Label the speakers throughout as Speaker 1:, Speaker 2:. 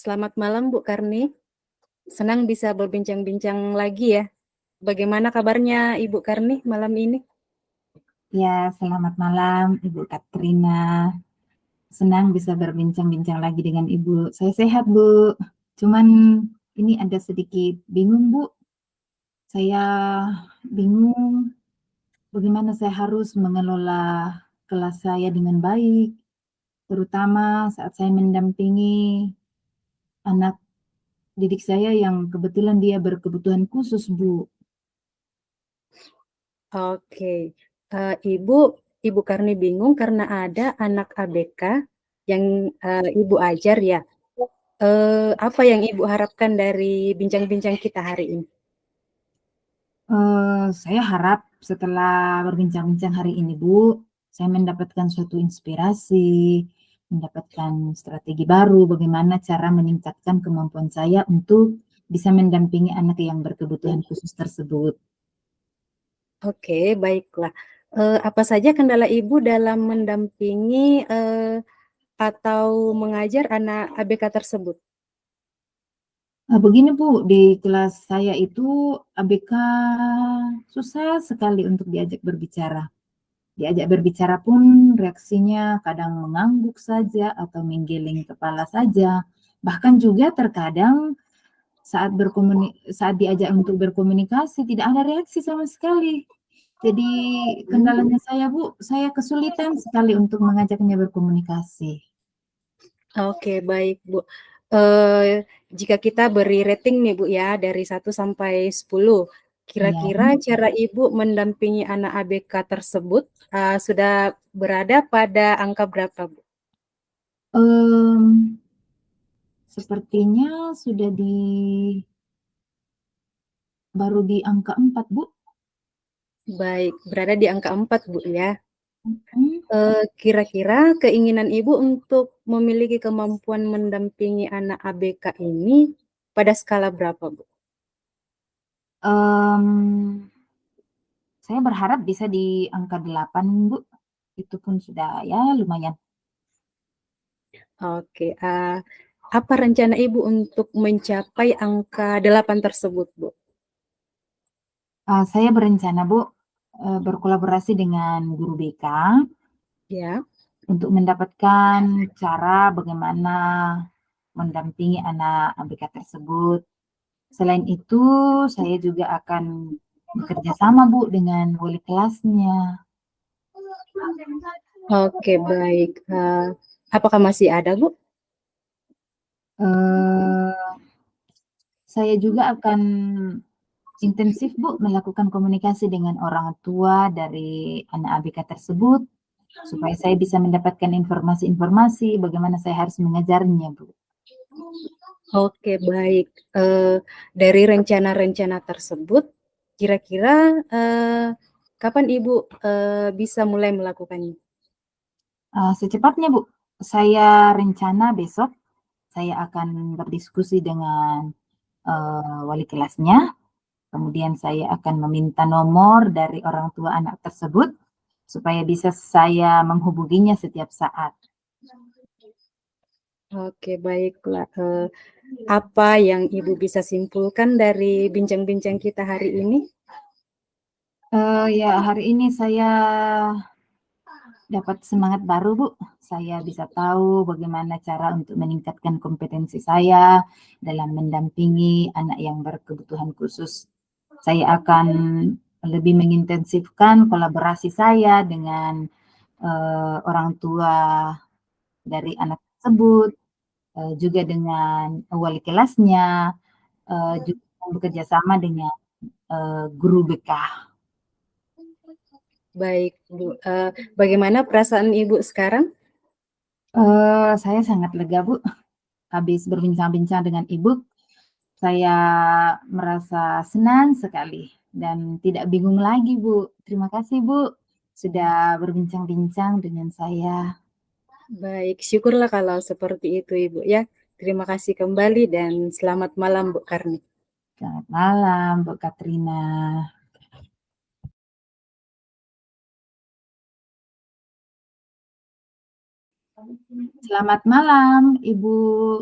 Speaker 1: Selamat malam Bu Karni. Senang bisa berbincang-bincang lagi ya. Bagaimana kabarnya Ibu Karni malam ini?
Speaker 2: Ya, selamat malam Ibu Katrina. Senang bisa berbincang-bincang lagi dengan Ibu. Saya sehat, Bu. Cuman ini ada sedikit bingung, Bu. Saya bingung bagaimana saya harus mengelola kelas saya dengan baik, terutama saat saya mendampingi anak didik saya yang kebetulan dia berkebutuhan khusus, Bu.
Speaker 1: Oke, Ibu Ibu Karni bingung karena ada anak ABK yang Ibu ajar ya. Apa yang Ibu harapkan dari bincang-bincang kita hari ini?
Speaker 2: Saya harap setelah berbincang-bincang hari ini, Bu, saya mendapatkan suatu inspirasi, mendapatkan strategi baru bagaimana cara meningkatkan kemampuan saya untuk bisa mendampingi anak yang berkebutuhan khusus tersebut.
Speaker 1: Oke, baiklah. Apa saja kendala Ibu dalam mendampingi atau mengajar anak ABK tersebut?
Speaker 2: Begini, Bu, di kelas saya itu ABK susah sekali untuk diajak berbicara. Diajak berbicara pun reaksinya kadang mengangguk saja atau menggeleng kepala saja. Bahkan juga terkadang saat diajak untuk berkomunikasi tidak ada reaksi sama sekali. Jadi kendalanya saya, Bu, saya kesulitan sekali untuk mengajaknya berkomunikasi.
Speaker 1: Oke, baik, Bu. Jika kita beri rating nih, Bu, ya, dari 1 sampai 10,
Speaker 2: Ya,
Speaker 1: kira-kira cara Ibu mendampingi anak ABK tersebut sudah berada pada angka berapa, Bu?
Speaker 2: mmm, sepertinya sudah baru di angka 4, Bu.
Speaker 1: Baik, berada di angka 4, Bu, ya.
Speaker 2: Mhm.
Speaker 1: Kira-kira keinginan Ibu untuk memiliki kemampuan mendampingi anak ABK ini pada skala berapa, Bu?
Speaker 2: Mmm, saya berharap bisa di angka 8, Bu. Itu pun sudah ya lumayan.
Speaker 1: Oke, apa rencana Ibu untuk mencapai angka 8 tersebut, Bu?
Speaker 2: Saya berencana, Bu, berkolaborasi dengan guru BK
Speaker 1: Ya.
Speaker 2: untuk mendapatkan cara bagaimana mendampingi anak ABK tersebut. Selain itu, saya juga akan bekerja sama, Bu, dengan wali kelasnya.
Speaker 1: Oke, baik. Apakah masih ada, Bu?
Speaker 2: Eee, saya juga akan intensif, Bu, melakukan komunikasi dengan orang tua dari anak ABK tersebut, supaya saya bisa mendapatkan informasi-informasi bagaimana saya harus mengajarnya, Bu.
Speaker 1: Oke, baik. Dari rencana-rencana tersebut, kira-kira kapan Ibu bisa mulai melakukannya?
Speaker 2: Secepatnya, Bu. Saya rencana besok saya akan berdiskusi dengan, wali kelasnya, kemudian saya akan meminta nomor dari orang tua anak tersebut, supaya bisa saya menghubunginya setiap saat.
Speaker 1: Oke, baiklah. Apa yang Ibu bisa simpulkan dari bincang-bincang kita hari ini?
Speaker 2: Ya hari ini saya dapat semangat baru, Bu. Saya bisa tahu bagaimana cara untuk meningkatkan kompetensi saya dalam mendampingi anak yang berkebutuhan khusus. Saya akan lebih mengintensifkan kolaborasi saya dengan, orang tua dari anak tersebut, juga dengan wali kelasnya, juga bekerja sama dengan, guru BK.
Speaker 1: Baik, Bu. Bagaimana perasaan Ibu sekarang?
Speaker 2: Saya sangat lega, Bu, habis berbincang-bincang dengan Ibu, saya merasa senang sekali dan tidak bingung lagi, Bu. Terima kasih, Bu, sudah berbincang-bincang dengan saya.
Speaker 1: Baik, syukurlah kalau seperti itu, Ibu, ya. Terima kasih kembali dan selamat malam, Bu Karni.
Speaker 2: Selamat malam, Bu Katrina. Selamat malam, Ibu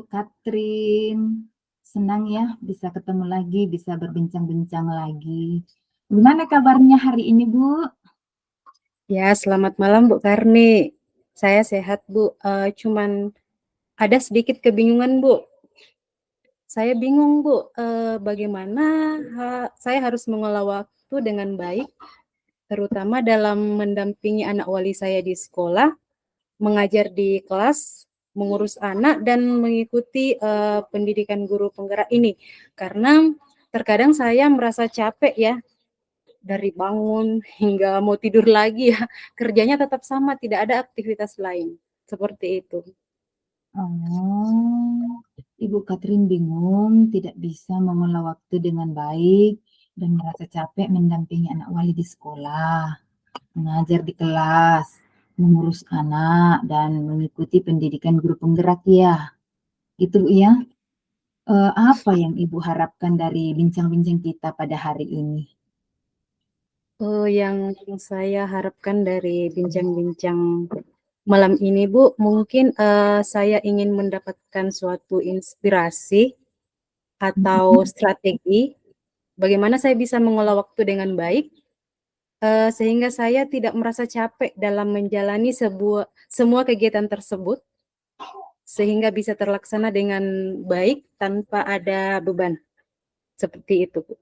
Speaker 2: Katrin. Senang ya bisa ketemu lagi, bisa berbincang-bincang lagi. Gimana kabarnya hari ini, Bu?
Speaker 1: Ya, selamat malam Bu Karni. Saya sehat Bu, cuman ada sedikit kebingungan Bu. Saya bingung Bu, bagaimana saya harus mengelola waktu dengan baik, terutama dalam mendampingi anak wali saya di sekolah, mengajar di kelas, mengurus anak, dan mengikuti pendidikan guru penggerak ini. Karena terkadang saya merasa capek ya, dari bangun hingga mau tidur lagi ya, kerjanya tetap sama, tidak ada aktivitas lain. Seperti itu.
Speaker 2: Oh, Ibu Katrin bingung, tidak bisa mengelola waktu dengan baik dan merasa capek mendampingi anak wali di sekolah, mengajar di kelas, mengurus anak, dan mengikuti pendidikan guru penggerak ya. Itu ya. Apa yang Ibu harapkan dari bincang-bincang kita pada hari ini?
Speaker 1: Yang saya harapkan dari bincang-bincang malam ini Bu, mungkin saya ingin mendapatkan suatu inspirasi atau
Speaker 2: Mhm.
Speaker 1: strategi bagaimana saya bisa mengelola waktu dengan baik, sehingga saya tidak merasa capek dalam menjalani semua kegiatan tersebut, sehingga bisa terlaksana dengan baik tanpa ada beban, seperti itu, Bu.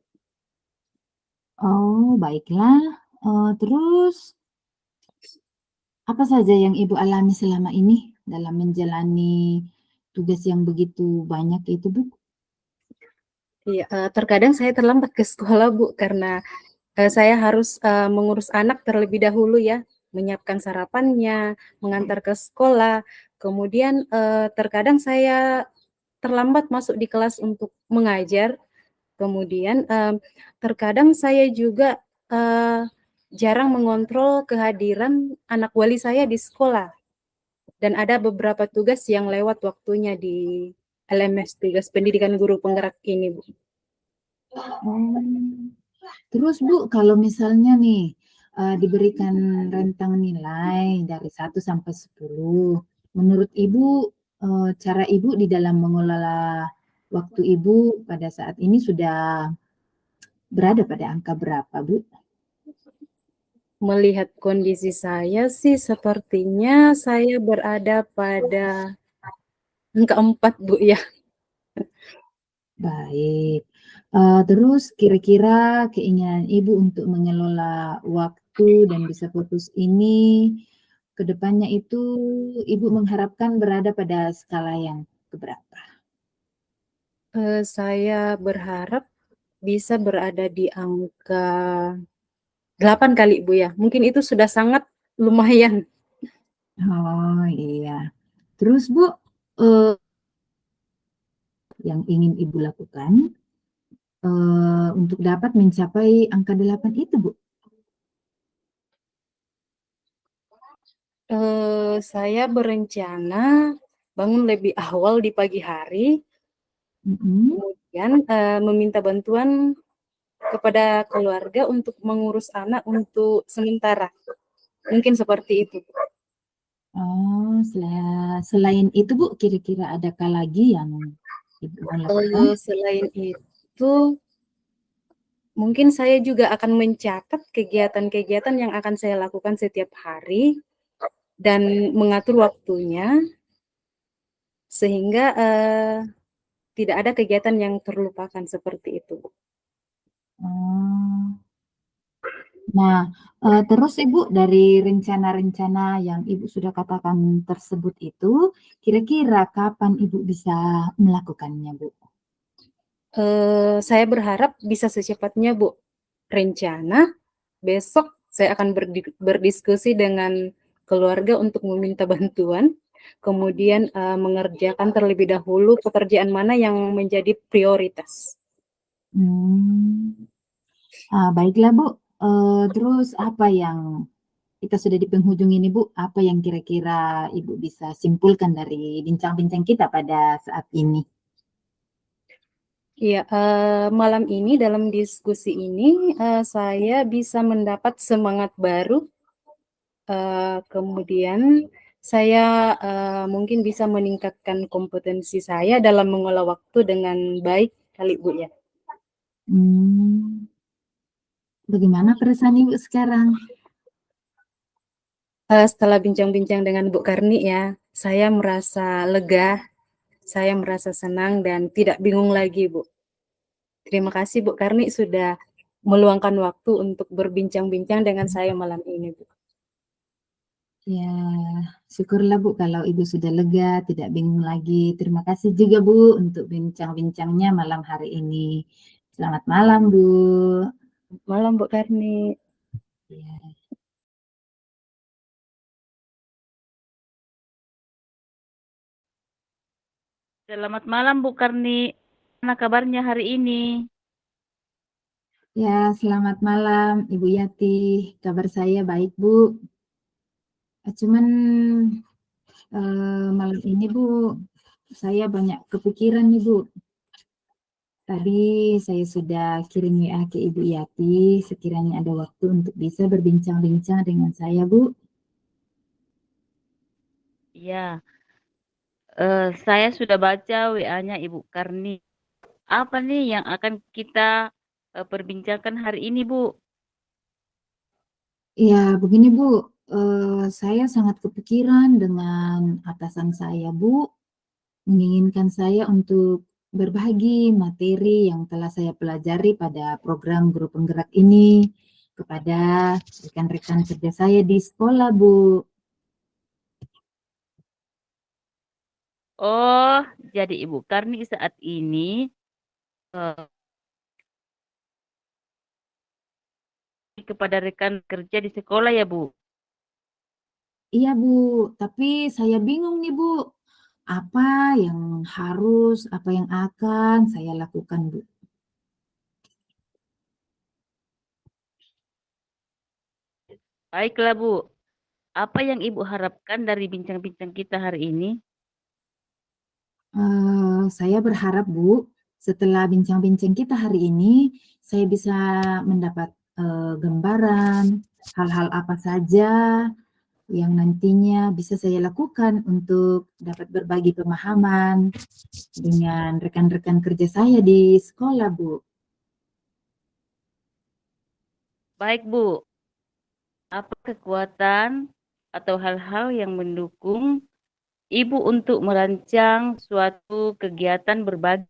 Speaker 2: Oh, baiklah. Terus apa saja yang Ibu alami selama ini dalam menjalani tugas yang begitu banyak itu, Bu?
Speaker 1: Iya, terkadang saya terlambat ke sekolah, Bu, karena, saya harus, mengurus anak terlebih dahulu ya, menyiapkan sarapannya, mengantar ke sekolah, kemudian, terkadang saya terlambat masuk di kelas untuk mengajar, kemudian, terkadang saya juga, jarang mengontrol kehadiran anak wali saya di sekolah, dan ada beberapa tugas yang lewat waktunya di LMS, tugas pendidikan guru penggerak ini, Bu.
Speaker 2: Oh, terus Bu, kalau misalnya nih, diberikan rentang nilai dari 1 sampai 10, menurut Ibu, cara Ibu di dalam mengelola waktu Ibu pada saat ini sudah berada pada angka berapa, Bu?
Speaker 1: Melihat kondisi saya sih sepertinya saya berada pada angka 4 Bu, ya.
Speaker 2: Baik, terus kira-kira keinginan Ibu untuk mengelola waktu dan bisa fokus ini, ke depannya itu Ibu mengharapkan berada pada skala yang keberapa?
Speaker 1: Saya berharap bisa berada di angka 8 kali Bu, ya. Mungkin itu sudah sangat lumayan.
Speaker 2: Oh, iya. Terus Bu, eee, yang ingin Ibu lakukan, untuk dapat mencapai angka 8 itu, Bu?
Speaker 1: Saya berencana bangun lebih awal di pagi hari,
Speaker 2: Mhm.
Speaker 1: kemudian, meminta bantuan kepada keluarga untuk mengurus anak untuk sementara, mungkin seperti itu.
Speaker 2: Oh, selain itu, Bu, kira-kira adakah lagi yang Ibu mau lakukan?
Speaker 1: Selain itu, mungkin saya juga akan mencatat kegiatan-kegiatan yang akan saya lakukan setiap hari dan mengatur waktunya sehingga, tidak ada kegiatan yang terlupakan, seperti itu.
Speaker 2: Oh. Nah, terus Ibu dari rencana-rencana yang Ibu sudah katakan tersebut itu, kira-kira kapan Ibu bisa melakukannya, Bu?
Speaker 1: Saya berharap bisa secepatnya, Bu. Rencana besok saya akan berdiskusi dengan keluarga untuk meminta bantuan, kemudian, mengerjakan terlebih dahulu pekerjaan mana yang menjadi prioritas.
Speaker 2: Mmm. Baiklah, Bu, terus apa yang kita sudah di penghujung ini, Bu, apa yang kira-kira Ibu bisa simpulkan dari bincang-bincang kita pada saat ini?
Speaker 1: Iya, malam ini dalam diskusi ini, saya bisa mendapat semangat baru, kemudian saya mungkin bisa meningkatkan kompetensi saya dalam mengolah waktu dengan baik kali Bu ya.
Speaker 2: Bagaimana perasaan Ibu sekarang?
Speaker 1: Setelah bincang-bincang dengan Bu Karni ya, saya merasa lega, saya merasa senang dan tidak bingung lagi Bu. Terima kasih Bu Karni sudah meluangkan waktu untuk berbincang-bincang dengan saya malam ini Bu.
Speaker 2: Ya, syukurlah Bu kalau Ibu sudah lega, tidak bingung lagi. Terima kasih juga Bu untuk bincang-bincangnya malam hari ini. Selamat malam Bu.
Speaker 1: Malam Bu Karni.
Speaker 2: Ya.
Speaker 3: Selamat malam Bu Karni. Mana kabarnya hari ini?
Speaker 2: Ya, selamat malam Ibu Yati. Kabar saya baik Bu. Cuman malam ini Bu, saya banyak kepikiran nih Bu. Tadi saya sudah kirim WA ke Ibu Yati, sekiranya ada waktu untuk bisa berbincang-bincang dengan saya Bu.
Speaker 3: Ya, saya sudah baca WA-nya Ibu Karni. Apa nih yang akan kita perbincangkan hari ini Bu?
Speaker 2: Ya, begini Bu, saya sangat kepikiran dengan atasan saya Bu, menginginkan saya untuk berbagi materi yang telah saya pelajari pada program Guru Penggerak ini kepada rekan-rekan kerja saya di sekolah Bu.
Speaker 3: Oh, jadi Ibu Karni saat ini kepada rekan kerja di sekolah ya Bu?
Speaker 2: Iya Bu, tapi saya bingung nih Bu, apa yang harus, apa yang akan saya lakukan Bu?
Speaker 3: Baiklah Bu, apa yang Ibu harapkan dari bincang-bincang kita hari ini?
Speaker 2: Saya berharap Bu, setelah bincang-bincang kita hari ini, saya bisa mendapat gambaran hal-hal apa saja yang nantinya bisa saya lakukan untuk dapat berbagi pemahaman dengan rekan-rekan kerja saya di sekolah, Bu.
Speaker 3: Baik Bu, apa kekuatan atau hal-hal yang mendukung Ibu untuk merancang suatu kegiatan berbagi?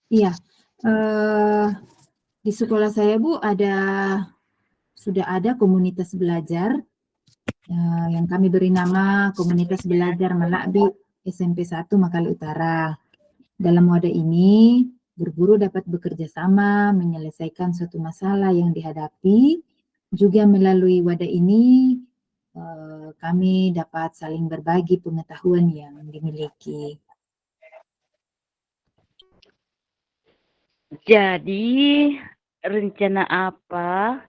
Speaker 2: Iya, di sekolah saya Bu sudah ada komunitas belajar yang kami beri nama Komunitas Belajar Malakbi SMP 1 Makale Utara. Dalam wadah ini, guru-guru dapat bekerja sama menyelesaikan suatu masalah yang dihadapi. Juga melalui wadah ini, kami dapat saling berbagi pengetahuan yang dimiliki.
Speaker 3: Jadi, rencana apa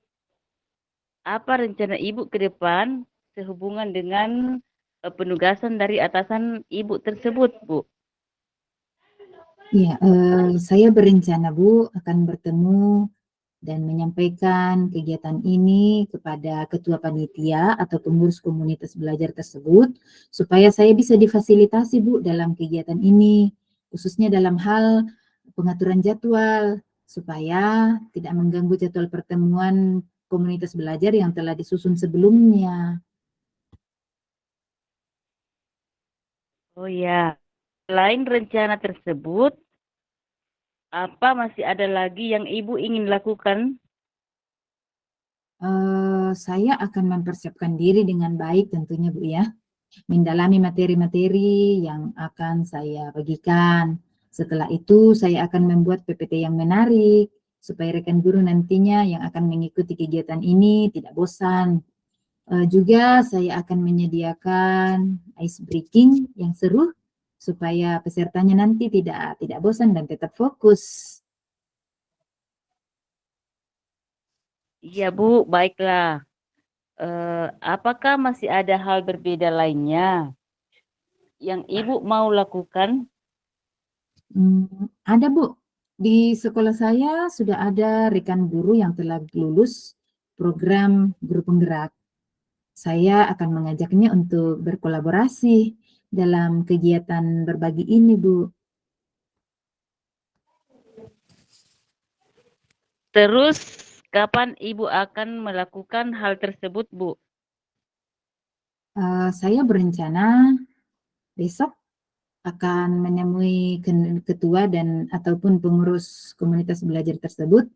Speaker 3: rencana Ibu ke depan sehubungan dengan penugasan dari atasan Ibu tersebut, Bu?
Speaker 2: Ya, saya berencana Bu akan bertemu dan menyampaikan kegiatan ini kepada ketua panitia atau pengurus komunitas belajar tersebut supaya saya bisa difasilitasi Bu dalam kegiatan ini, khususnya dalam hal pengaturan jadwal supaya tidak mengganggu jadwal pertemuan komunitas belajar yang telah disusun sebelumnya.
Speaker 3: Oh ya, selain rencana tersebut, apa masih ada lagi yang Ibu ingin lakukan?
Speaker 2: Saya akan mempersiapkan diri dengan baik tentunya Bu ya, mendalami materi-materi yang akan saya bagikan. Setelah itu saya akan membuat PPT yang menarik supaya rekan guru nantinya yang akan mengikuti kegiatan ini tidak bosan. Juga saya akan menyediakan ice breaking yang seru supaya pesertanya nanti tidak bosan dan tetap fokus.
Speaker 3: Iya, Bu, baiklah. Apakah masih ada hal berbeda lainnya yang Ibu mau lakukan?
Speaker 2: Ada Bu, di sekolah saya sudah ada rekan guru yang telah lulus program guru penggerak. Saya akan mengajaknya untuk berkolaborasi dalam kegiatan berbagi ini, Bu.
Speaker 3: Terus, kapan Ibu akan melakukan hal tersebut, Bu?
Speaker 2: Saya berencana besok akan menemui ketua dan ataupun pengurus komunitas belajar tersebut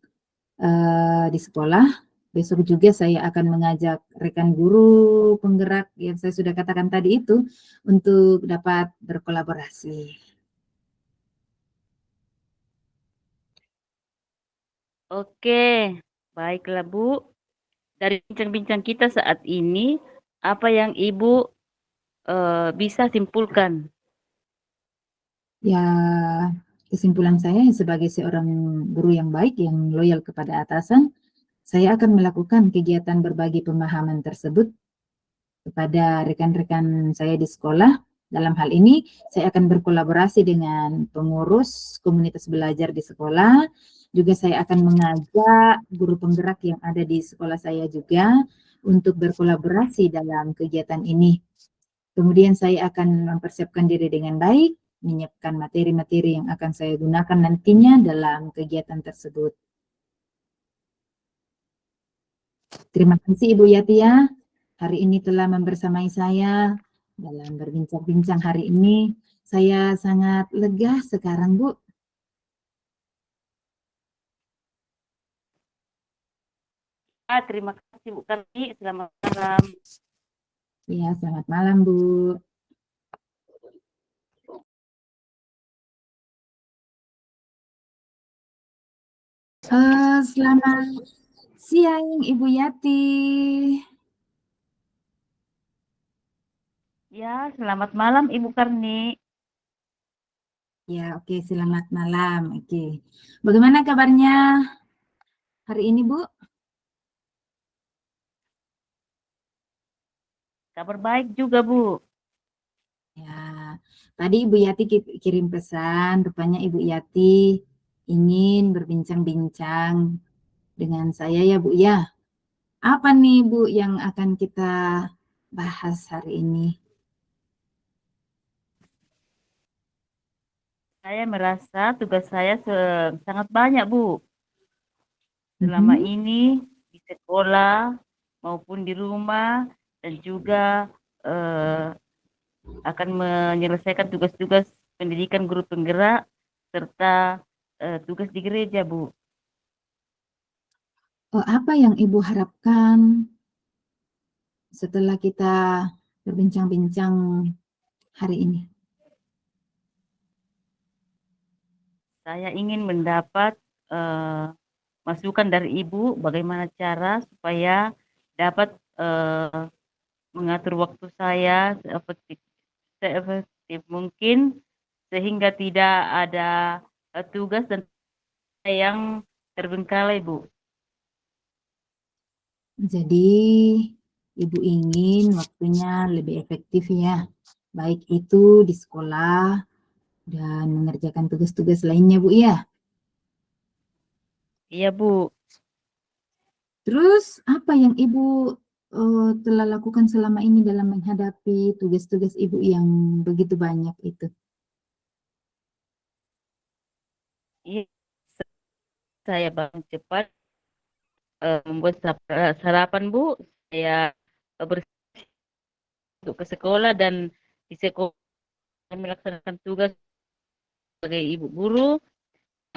Speaker 2: di sekolah. Besok juga saya akan mengajak rekan guru penggerak yang saya sudah katakan tadi itu untuk dapat berkolaborasi.
Speaker 3: Oke, baiklah Bu. Dari bincang-bincang kita saat ini, apa yang Ibu bisa simpulkan?
Speaker 2: Ya, kesimpulan saya sebagai seorang guru yang baik, yang loyal kepada atasan, saya akan melakukan kegiatan berbagi pemahaman tersebut kepada rekan-rekan saya di sekolah. Dalam hal ini, saya akan berkolaborasi dengan pengurus komunitas belajar di sekolah. Juga saya akan mengajak guru penggerak yang ada di sekolah saya juga untuk berkolaborasi dalam kegiatan ini. Kemudian saya akan mempersiapkan diri dengan baik, menyiapkan materi-materi yang akan saya gunakan nantinya dalam kegiatan tersebut. Terima kasih Ibu Yati ya, hari ini telah membersamai saya dalam berbincang-bincang hari ini. Saya sangat lega sekarang, Bu.
Speaker 3: Terima kasih Bu Karni, selamat malam.
Speaker 2: Ya, selamat malam, Bu. Selamat siang, Ibu Yati.
Speaker 3: Ya, selamat malam Ibu Karni.
Speaker 2: Ya, oke, selamat malam. Oke. Bagaimana kabarnya hari ini, Bu?
Speaker 3: Kabar baik juga Bu.
Speaker 2: Ya, tadi Ibu Yati kirim pesan, rupanya Ibu Yati ingin berbincang-bincang dengan saya ya Bu ya. Apa nih Bu yang akan kita bahas hari ini?
Speaker 3: Saya merasa tugas saya sangat banyak Bu. Selama ini di sekolah maupun di rumah dan juga akan menyelesaikan tugas-tugas pendidikan guru penggerak serta tugas di gereja, Bu.
Speaker 2: Apa yang Ibu harapkan setelah kita berbincang-bincang hari ini?
Speaker 3: Saya ingin mendapat masukan dari Ibu bagaimana cara supaya dapat mengatur waktu saya seefektif mungkin sehingga tidak ada tugas dan yang terbengkalai, Bu.
Speaker 2: Jadi Ibu ingin waktunya lebih efektif ya, baik itu di sekolah dan mengerjakan tugas-tugas lainnya Bu ya.
Speaker 3: Iya, Bu.
Speaker 2: Terus apa yang Ibu telah lakukan selama ini dalam menghadapi tugas-tugas Ibu yang begitu banyak itu?
Speaker 3: Iya, saya bangun cepat membuat sarapan, Bu. Saya bersih untuk ke sekolah dan di sekolah melaksanakan tugas sebagai ibu guru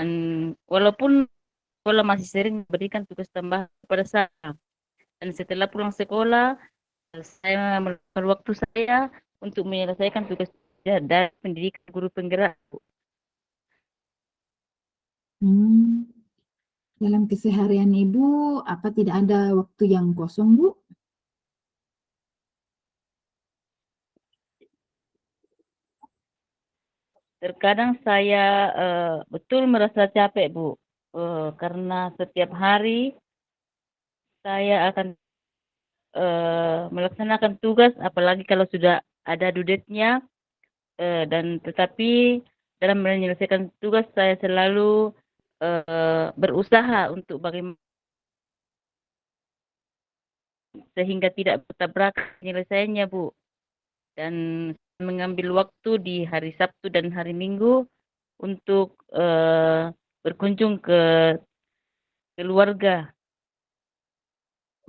Speaker 3: dan walaupun sekolah masih sering memberikan tugas tambahan kepada saya dan setelah pulang sekolah saya melakukan waktu saya untuk menyelesaikan tugas dari pendidikan guru penggerak.
Speaker 2: Dalam keseharian Ibu, apa tidak ada waktu yang kosong, Bu?
Speaker 3: Terkadang saya betul merasa capek, Bu, karena setiap hari saya akan melaksanakan tugas, apalagi kalau sudah ada due date-nya, dan tetapi dalam menyelesaikan tugas saya selalu berusaha untuk bagaimana sehingga tidak bertabrakan penyelesaiannya, Bu. Dan mengambil waktu di hari Sabtu dan hari Minggu untuk berkunjung ke keluarga.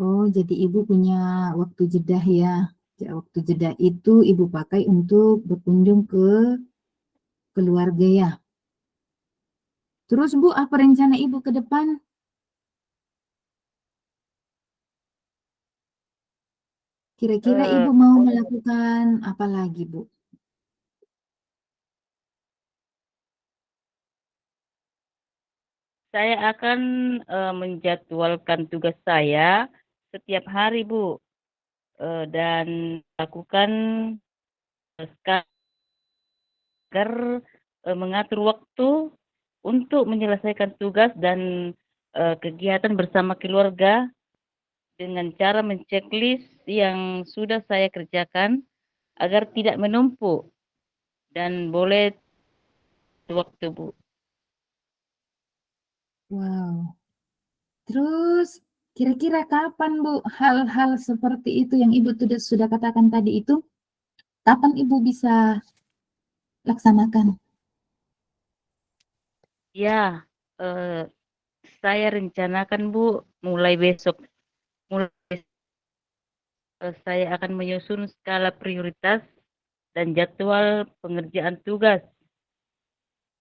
Speaker 2: Oh, jadi ibu punya waktu jeda ya. Ya, waktu jeda itu ibu pakai untuk berkunjung ke keluarga ya. Terus Bu, apa rencana ibu ke depan? Kira-kira ibu
Speaker 3: Eh,
Speaker 2: mau melakukan apa lagi, Bu?
Speaker 3: saya akan menjadwalkan tugas saya setiap hari, Bu. Dan lakukan agar mengatur waktu untuk menyelesaikan tugas dan kegiatan bersama keluarga dengan cara menceklis yang sudah saya kerjakan agar tidak menumpuk dan boleh waktu, Bu.
Speaker 2: Wow. Terus kira-kira kapan Bu hal-hal seperti itu yang ibu sudah katakan tadi itu, kapan ibu bisa laksanakan?
Speaker 3: Ya, eh, saya rencanakan, Bu, mulai besok. Mulai saya akan menyusun skala prioritas dan jadwal pengerjaan tugas.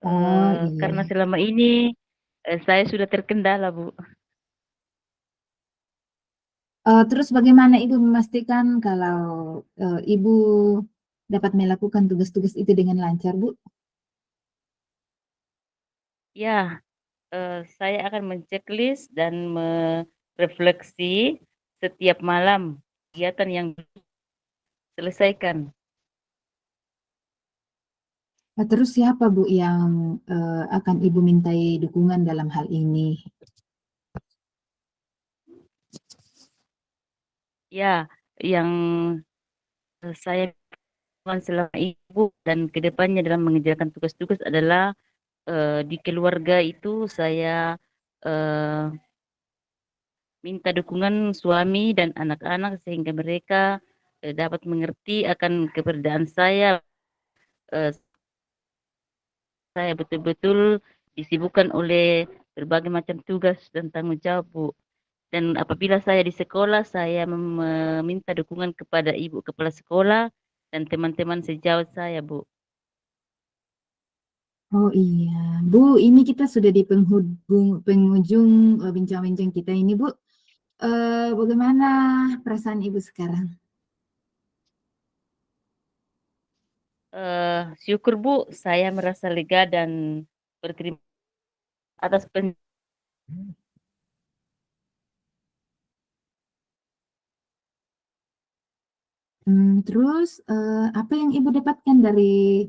Speaker 2: Oh
Speaker 3: Karena
Speaker 2: iya.
Speaker 3: selama ini saya sudah terkendala, Bu.
Speaker 2: Terus bagaimana ibu memastikan kalau ibu dapat melakukan tugas-tugas itu dengan lancar, Bu?
Speaker 3: Ya, saya akan menceklis dan merefleksi setiap malam kegiatan yang diselesaikan.
Speaker 2: Terus siapa Bu yang akan ibu mintai dukungan dalam hal ini?
Speaker 3: Ya, yang saya lakukan selama ibu dan kedepannya dalam mengerjakan tugas-tugas adalah di keluarga itu saya eh, minta dukungan suami dan anak-anak sehingga mereka dapat mengerti akan keberadaan saya. Saya betul-betul disibukkan oleh berbagai macam tugas dan tanggung jawab, Bu. Dan apabila saya di sekolah, saya meminta dukungan kepada ibu kepala sekolah dan teman-teman sejawat saya, Bu.
Speaker 2: Oh iya, Bu, ini kita sudah di penghujung bincang-bincang kita ini, Bu. Bagaimana perasaan Ibu sekarang?
Speaker 3: Syukur, Bu, saya merasa lega dan berterima atas
Speaker 2: Terus apa yang Ibu dapatkan dari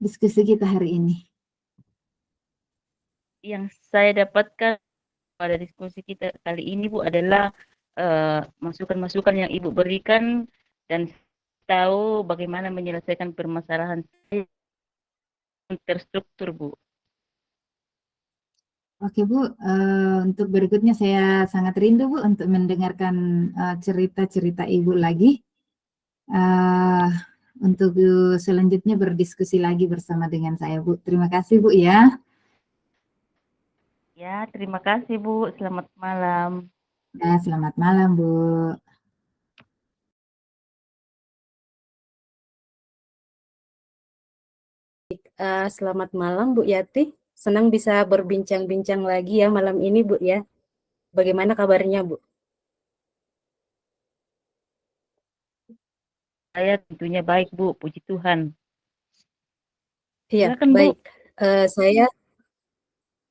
Speaker 2: diskusi kita hari ini?
Speaker 3: yang saya dapatkan pada diskusi kita kali ini, Bu, adalah masukan-masukan yang Ibu berikan dan tahu bagaimana menyelesaikan permasalahan saya yang terstruktur, Bu.
Speaker 2: Oke Bu, untuk berikutnya saya sangat rindu Bu untuk mendengarkan cerita-cerita Ibu lagi. Eh, untuk selanjutnya berdiskusi lagi bersama dengan saya Bu. Terima kasih Bu ya.
Speaker 3: Ya, terima kasih, Bu. Selamat malam.
Speaker 2: Ya, selamat malam Bu.
Speaker 1: Selamat malam Bu Yati. Senang bisa berbincang-bincang lagi ya malam ini Bu ya. Bagaimana kabarnya Bu?
Speaker 3: Saya tentunya baik, Bu. Puji Tuhan.
Speaker 1: Iya,
Speaker 3: Silakan, Bu.
Speaker 1: baik.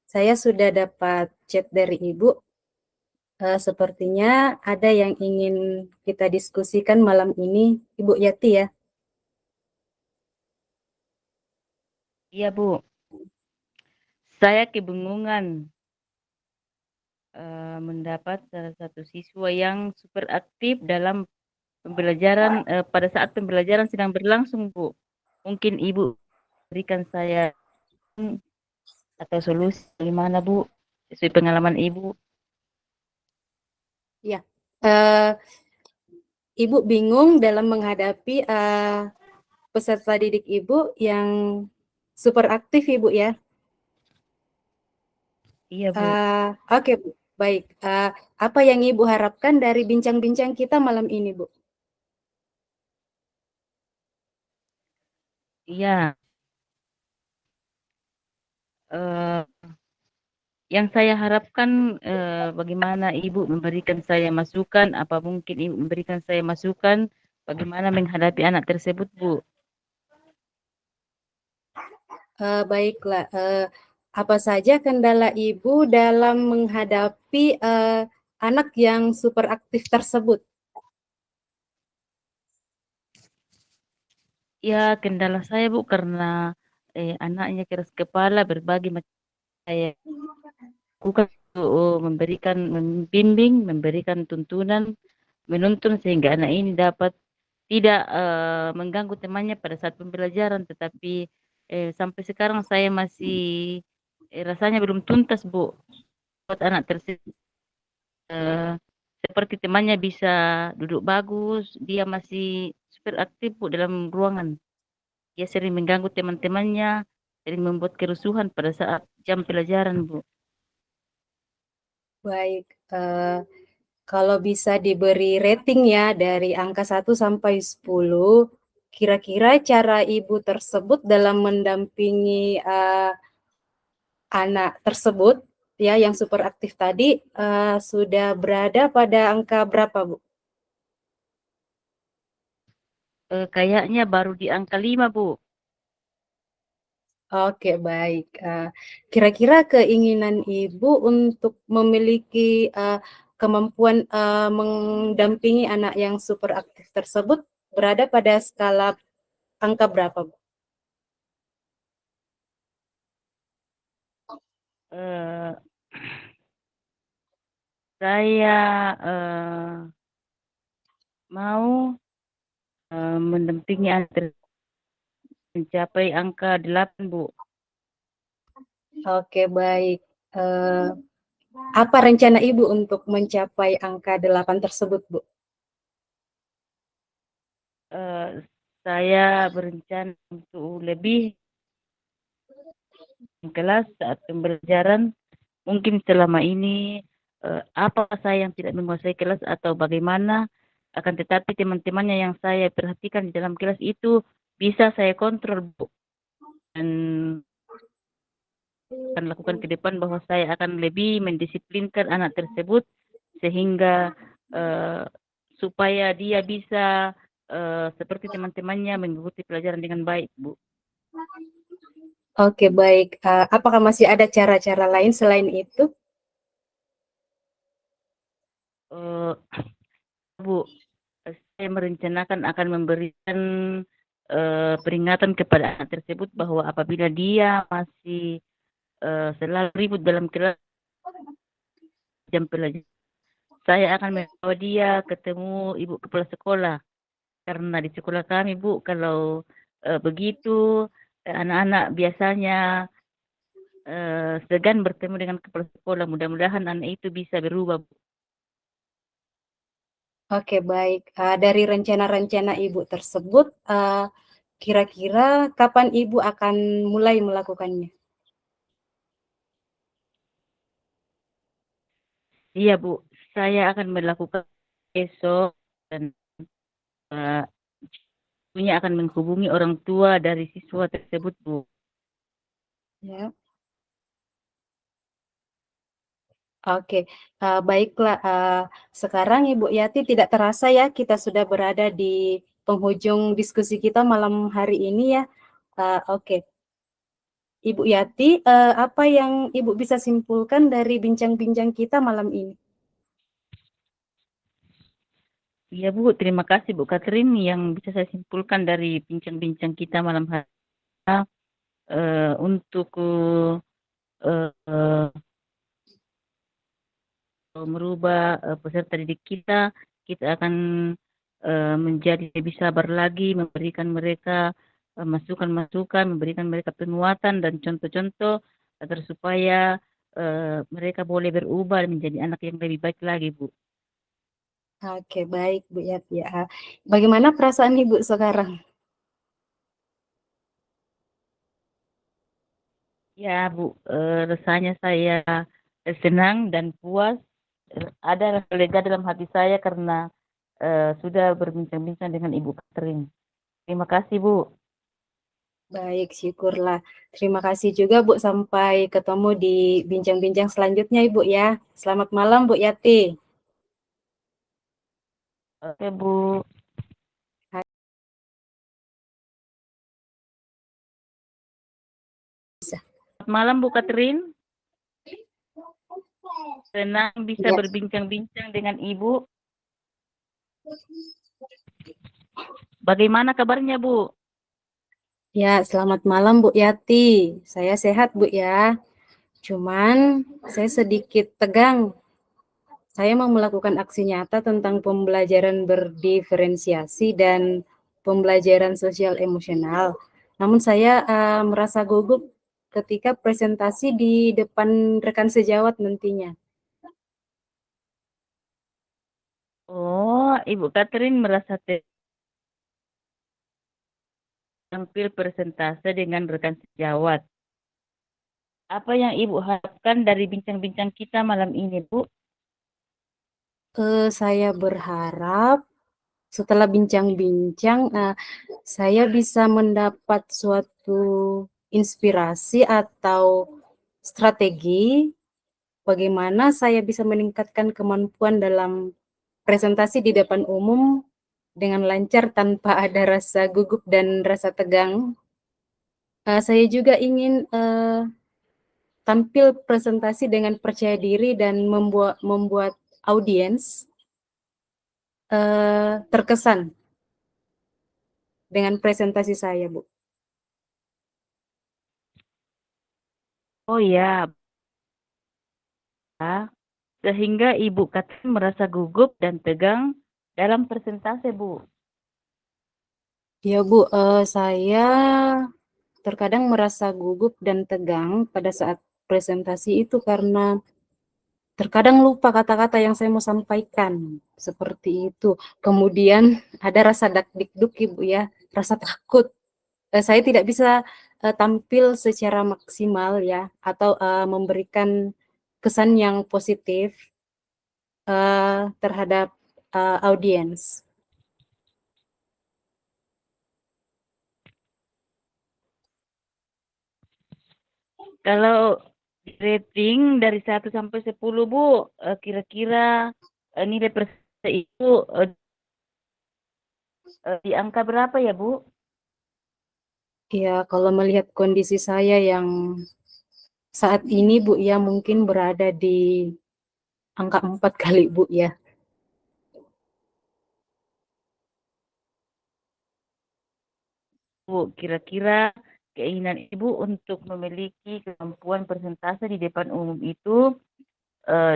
Speaker 1: Saya sudah dapat chat dari Ibu. Sepertinya ada yang ingin kita diskusikan malam ini, Ibu Yati ya.
Speaker 3: Iya, Bu. Saya kebingungan mendapat salah satu siswa yang super aktif dalam pembelajaran pada saat pembelajaran sedang berlangsung, Bu. Mungkin Ibu berikan saya atau solusi bagaimana, Bu, sesuai pengalaman Ibu.
Speaker 1: Ya, uh, Ibu bingung dalam menghadapi peserta didik Ibu yang super aktif Ibu ya.
Speaker 3: Iya, Bu.
Speaker 1: Oke, Bu. Baik. Apa yang Ibu harapkan dari bincang-bincang kita malam ini, Bu?
Speaker 3: Iya. eh, yang saya harapkan bagaimana Ibu memberikan saya masukan, apa mungkin Ibu memberikan saya masukan bagaimana menghadapi anak tersebut, Bu?
Speaker 1: Baiklah. Apa saja kendala Ibu dalam menghadapi anak yang super aktif tersebut?
Speaker 3: Ya, kendala saya, Bu, karena anaknya keras kepala, berbagai macam saya lakukan untuk memberikan membimbing, memberikan tuntunan, menuntun sehingga anak ini dapat tidak mengganggu temannya pada saat pembelajaran, tetapi sampai sekarang saya masih rasanya belum tuntas, Bu, buat anak tersebut eh, seperti temannya bisa duduk bagus, dia masih super aktif, Bu, dalam ruangan. Dia sering mengganggu teman-temannya, sering membuat kerusuhan pada saat jam pelajaran, Bu.
Speaker 1: Baik. Kalau bisa diberi rating ya dari angka 1 sampai 10, kira-kira cara Ibu tersebut dalam mendampingi anak tersebut ya yang super aktif tadi sudah berada pada angka berapa, Bu?
Speaker 3: Kayaknya baru di angka 5, Bu.
Speaker 1: Oke, baik. Kira-kira keinginan Ibu untuk memiliki kemampuan mendampingi anak yang super aktif tersebut berada pada skala angka berapa, Bu?
Speaker 3: Eh, saya mau mendampingi anak mencapai angka 8, Bu.
Speaker 1: Oke, baik. Apa rencana Ibu untuk mencapai angka 8 tersebut, Bu?
Speaker 3: Eh, saya berencana untuk lebih kelas saat pembelajaran. Mungkin selama ini apa saya yang tidak menguasai kelas atau bagaimana, akan tetapi teman-temannya yang saya perhatikan di dalam kelas itu bisa saya kontrol, Bu. Dan akan lakukan ke depan bahwa saya akan lebih mendisiplinkan anak tersebut sehingga eh, supaya dia bisa seperti teman-temannya mengikuti pelajaran dengan baik, Bu.
Speaker 1: Oke, baik. Apakah masih ada cara-cara lain selain itu?
Speaker 3: Eh, Bu, saya merencanakan akan memberikan peringatan kepada anak tersebut bahwa apabila dia masih selalu ribut dalam kelas jam pelajaran, saya akan membawa dia ketemu ibu kepala sekolah. Karena di sekolah kami, Bu, kalau begitu anak-anak biasanya segan bertemu dengan kepala sekolah. Mudah-mudahan anak itu bisa berubah, Bu.
Speaker 1: Oke, baik. Dari rencana-rencana Ibu tersebut, kira-kira kapan Ibu akan mulai melakukannya?
Speaker 3: Iya, Bu, saya akan melakukan besok dan uh, punya akan menghubungi orang tua dari siswa tersebut, Bu.
Speaker 1: Ya. Oke, baiklah. Sekarang Ibu Yati tidak terasa ya kita sudah berada di penghujung diskusi kita malam hari ini ya. Oke, Ibu Yati, apa yang Ibu bisa simpulkan dari bincang-bincang kita malam ini?
Speaker 3: Iya, Bu, terima kasih Bu Catherine yang bisa saya simpulkan dari bincang-bincang kita malam hari ini. Untuk uh, merubah peserta didik kita, kita akan menjadi lebih sabar lagi, memberikan mereka masukan-masukan, memberikan mereka penguatan dan contoh-contoh agar supaya mereka boleh berubah menjadi anak yang lebih baik lagi, Bu.
Speaker 1: Oke, baik Bu Yati ya. Bagaimana perasaan Ibu sekarang?
Speaker 3: Ya, Bu, rasanya saya senang dan puas. Ada rasa lega dalam hati saya karena sudah berbincang-bincang dengan Ibu Catherine. Terima kasih, Bu.
Speaker 1: Baik, syukurlah. Terima kasih juga Bu, sampai ketemu di bincang-bincang selanjutnya Ibu ya. Selamat malam Bu Yati.
Speaker 3: Oke, Bu. Selamat malam, Bu Catherine. Senang bisa
Speaker 1: Ya.
Speaker 3: berbincang-bincang dengan Ibu. Bagaimana kabarnya, Bu?
Speaker 1: Ya, selamat malam Bu Yati. Saya sehat Bu ya. Cuman saya sedikit tegang. Saya mau melakukan aksi nyata tentang pembelajaran berdiferensiasi dan pembelajaran sosial emosional. Namun saya merasa gugup ketika presentasi di depan rekan sejawat nantinya.
Speaker 3: Oh, Ibu Catherine merasa tampil persentase dengan rekan sejawat. Apa yang Ibu harapkan dari bincang-bincang kita malam ini, Bu?
Speaker 1: Saya berharap setelah bincang-bincang, saya bisa mendapat suatu inspirasi atau strategi bagaimana saya bisa meningkatkan kemampuan dalam presentasi di depan umum dengan lancar tanpa ada rasa gugup dan rasa tegang. Saya juga ingin tampil presentasi dengan percaya diri dan membuat audiens terkesan dengan presentasi saya, Bu.
Speaker 3: Oh ya, sehingga Ibu Catherine merasa gugup dan tegang dalam persentase, Bu.
Speaker 1: Ya, Bu, saya terkadang merasa gugup dan tegang pada saat presentasi itu karena terkadang lupa kata-kata yang saya mau sampaikan, seperti itu. Kemudian ada rasa dak-dikduk, Ibu ya, rasa takut. Saya tidak bisa tampil secara maksimal ya, atau memberikan kesan yang positif terhadap audiens.
Speaker 3: Kalau rating dari 1 sampai 10, Bu, kira-kira nilai persentase itu di angka berapa ya, Bu?
Speaker 1: Ya, kalau melihat kondisi saya yang saat ini, Bu, ya mungkin berada di angka 4 kali, Bu, ya.
Speaker 3: Bu, kira-kira keinginan Ibu untuk memiliki kemampuan persentase di depan umum itu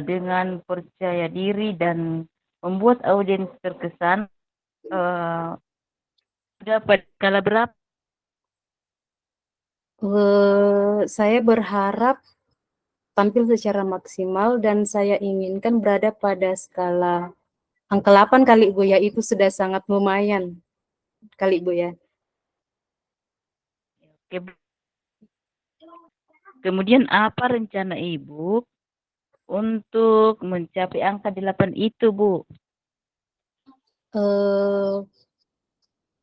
Speaker 3: dengan percaya diri dan membuat audiens terkesan sudah pada skala berapa?
Speaker 1: Saya berharap tampil secara maksimal dan saya inginkan berada pada skala angka 8 kali, Bu, ya. Itu sudah sangat lumayan kali, Bu, ya.
Speaker 3: Oke, Bu. Kemudian apa rencana Ibu untuk mencapai angka 8 itu, Bu?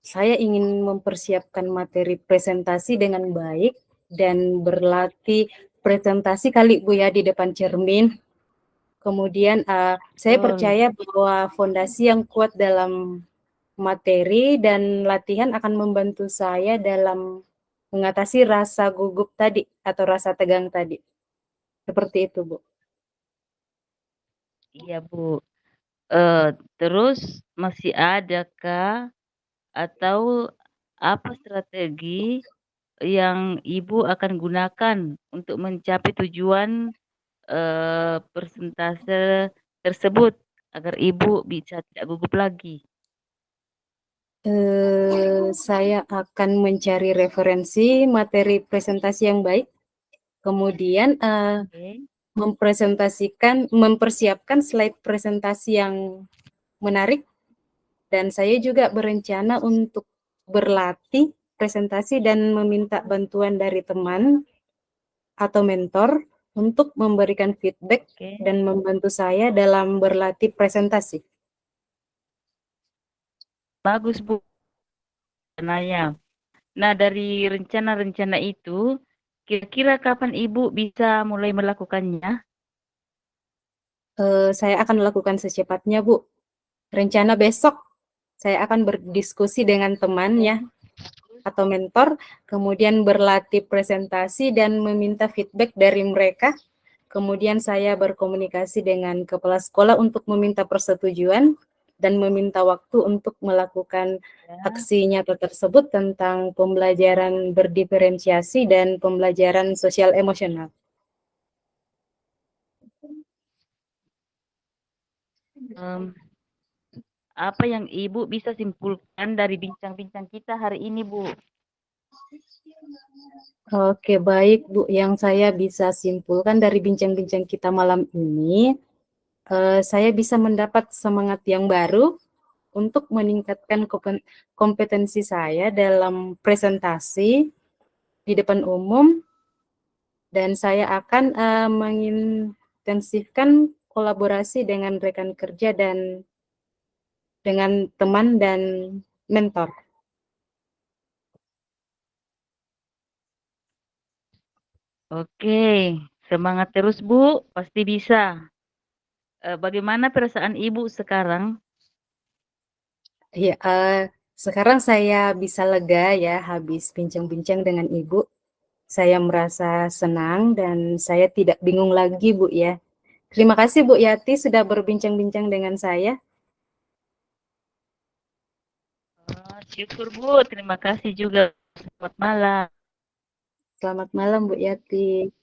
Speaker 1: Saya ingin mempersiapkan materi presentasi dengan baik dan berlatih presentasi kali, Bu, ya, di depan cermin. Kemudian saya percaya bahwa fondasi yang kuat dalam materi dan latihan akan membantu saya dalam mengatasi rasa gugup tadi atau rasa tegang tadi. Seperti itu, Bu.
Speaker 3: Iya, Bu. Terus masih adakah atau apa strategi yang Ibu akan gunakan untuk mencapai tujuan persentase tersebut agar Ibu bisa tidak gugup lagi?
Speaker 1: Saya akan mencari referensi materi presentasi yang baik, kemudian
Speaker 3: Oke.
Speaker 1: mempersiapkan slide presentasi yang menarik dan saya juga berencana untuk berlatih presentasi dan meminta bantuan dari teman atau mentor untuk memberikan feedback
Speaker 3: Oke,
Speaker 1: dan membantu saya dalam berlatih presentasi.
Speaker 3: bagus Bu. Naya. Nah, dari rencana-rencana itu, kira-kira kapan Ibu bisa mulai melakukannya?
Speaker 1: Saya akan melakukan secepatnya, Bu. Rencana besok saya akan berdiskusi dengan teman ya atau mentor, kemudian berlatih presentasi dan meminta feedback dari mereka. Kemudian saya berkomunikasi dengan kepala sekolah untuk meminta persetujuan dan meminta waktu untuk melakukan
Speaker 3: Ya.
Speaker 1: aksi nyata tersebut tentang pembelajaran berdiferensiasi dan pembelajaran sosial emosional.
Speaker 3: Em, apa yang Ibu bisa simpulkan dari bincang-bincang kita hari ini, Bu?
Speaker 1: Oke, baik Bu. Yang saya bisa simpulkan dari bincang-bincang kita malam ini, saya bisa mendapat semangat yang baru untuk meningkatkan kompetensi saya dalam presentasi di depan umum, dan saya akan mengintensifkan kolaborasi dengan rekan kerja dan dengan teman dan mentor.
Speaker 3: Oke, semangat terus, Bu. Pasti bisa. Bagaimana perasaan Ibu sekarang?
Speaker 1: Ya, sekarang saya bisa lega ya habis bincang-bincang dengan Ibu. Saya merasa senang dan saya tidak bingung lagi, Bu ya. Terima kasih Bu Yati sudah berbincang-bincang dengan saya.
Speaker 3: Syukur, Bu. Terima kasih juga. Selamat malam.
Speaker 1: Selamat malam Bu Yati.